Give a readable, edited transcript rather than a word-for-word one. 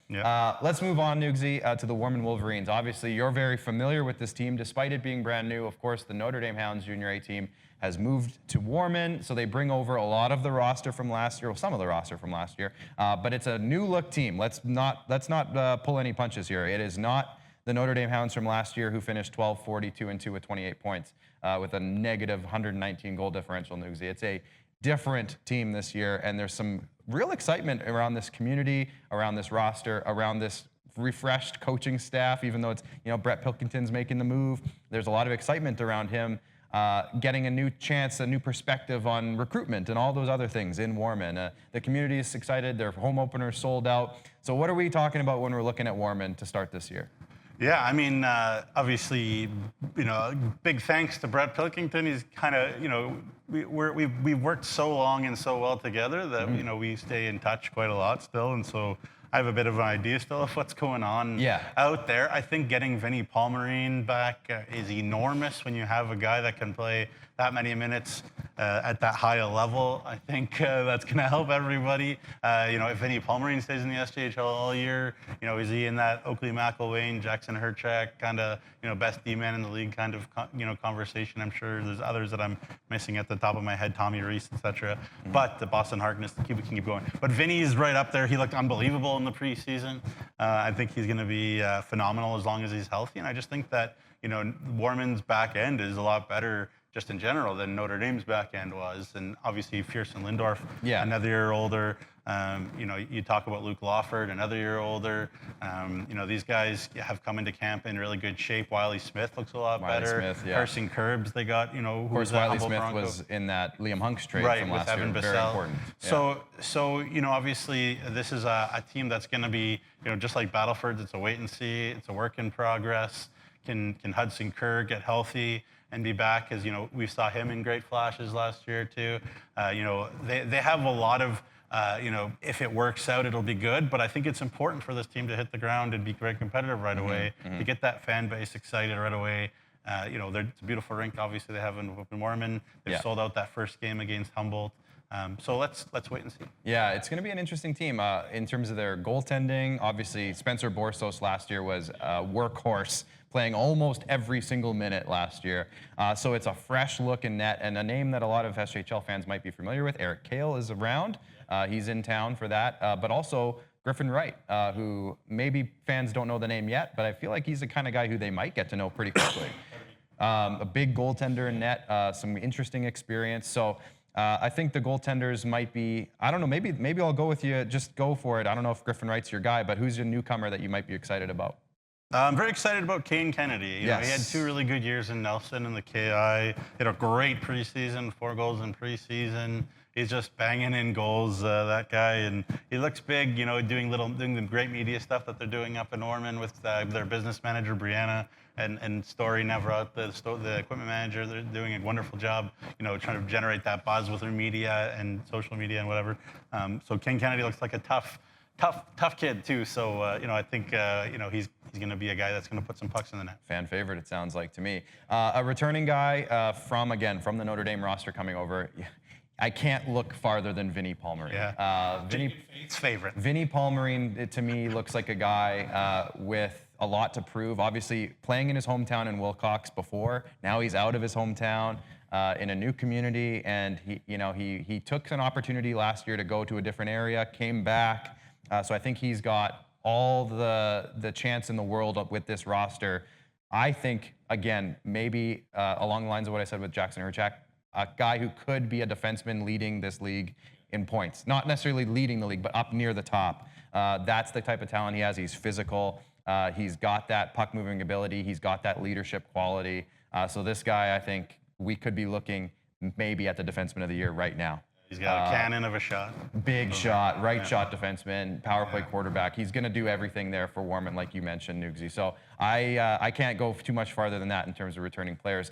Yeah. Let's move on, Nugsy, to the Warman Wolverines. Obviously, you're very familiar with this team, despite it being brand new. Of course, the Notre Dame Hounds Junior A team has moved to Warman, so they bring over a lot of the roster from last year, well, some of the roster from last year. But it's a new-look team. Let's not pull any punches here. It is not the Notre Dame Hounds from last year who finished 12-42 2 with 28 points with a negative 119 goal differential, Nugsy. It's a different team this year, and there's some real excitement around this community, around this roster, around this refreshed coaching staff, even though it's, Brett Pilkington's making the move. There's a lot of excitement around him getting a new chance, a new perspective on recruitment and all those other things in Warman. The community is excited. Their home opener sold out. So what are we talking about when we're looking at Warman to start this year? Yeah, I mean, obviously, big thanks to Brett Pilkington. He's kind of, we've worked so long and so well together that, we stay in touch quite a lot still. And so I have a bit of an idea still of what's going on out there. I think getting Vinny Palmerine back is enormous when you have a guy that can play that many minutes at that high a level. I think that's going to help everybody. If Vinny Palmerine stays in the SJHL all year, is he in that Oakley McIlwain, Jackson Herchak kind of, best D-man in the league kind of, conversation? I'm sure there's others that I'm missing at the top of my head, Tommy Reese, etc. But the Boston Harkness, we can keep going. But Vinny's right up there. He looked unbelievable in the preseason. I think he's going to be phenomenal as long as he's healthy. And I just think that, Warman's back end is a lot better just in general than Notre Dame's back end was. And obviously Pearson Lindorf, another year older. You talk about Luke Lawford, another year older. These guys have come into camp in really good shape. Wiley Smith looks a lot better. Smith, Carson Curbs, they got, of course, Wiley Smith was in that Liam Hunks trade from last year. Very important. So obviously this is a team that's going to be, just like Battleford, it's a wait and see. It's a work in progress. Can Hudson Kerr get healthy and be back? As we saw him in great flashes last year too. They have a lot of, if it works out, it'll be good. But I think it's important for this team to hit the ground and be very competitive right away, to get that fan base excited right away. It's a beautiful rink. Obviously, they have in Warman. They've sold out that first game against Humboldt. So let's wait and see. Yeah, it's going to be an interesting team in terms of their goaltending. Obviously, Spencer Borsos last year was a workhorse, playing almost every single minute last year. So it's a fresh look in net, and a name that a lot of SJHL fans might be familiar with. Eric Kale is around. He's in town for that. But also Griffin Wright, who maybe fans don't know the name yet, but I feel like he's the kind of guy who they might get to know pretty quickly. A big goaltender in net, some interesting experience. So I think the goaltenders might be, I don't know, maybe I'll go with you. Just go for it. I don't know if Griffin Wright's your guy, but who's your newcomer that you might be excited about? I'm very excited about Kane Kennedy. He had 2 really good years in Nelson and the KI. He had a great preseason, 4 goals in preseason. He's just banging in goals, that guy, and he looks big. Doing the great media stuff that they're doing up in Warman with their business manager Brianna and Story Neverott, the equipment manager. They're doing a wonderful job, trying to generate that buzz with their media and social media and whatever. So Kane Kennedy looks like a tough kid too. So I think he's going to be a guy that's going to put some pucks in the net. Fan favorite, it sounds like to me. A returning guy from the Notre Dame roster coming over. I can't look farther than Vinny Palmerine. Yeah. Vinny's favorite. Vinny Palmerine, to me, looks like a guy with a lot to prove. Obviously, playing in his hometown in Wilcox before. Now he's out of his hometown in a new community, and he took an opportunity last year to go to a different area, came back. So I think he's got all the chance in the world with this roster. I think, again, maybe along the lines of what I said with Jackson Herchak, a guy who could be a defenseman leading this league in points. Not necessarily leading the league, but up near the top. That's the type of talent he has. He's physical. He's got that puck-moving ability. He's got that leadership quality. So this guy, I think, we could be looking maybe at the defenseman of the year right now. He's got a cannon of a shot. Big shot, right shot defenseman, power play quarterback. He's going to do everything there for Warman, like you mentioned, Nugsy. So I can't go too much farther than that in terms of returning players.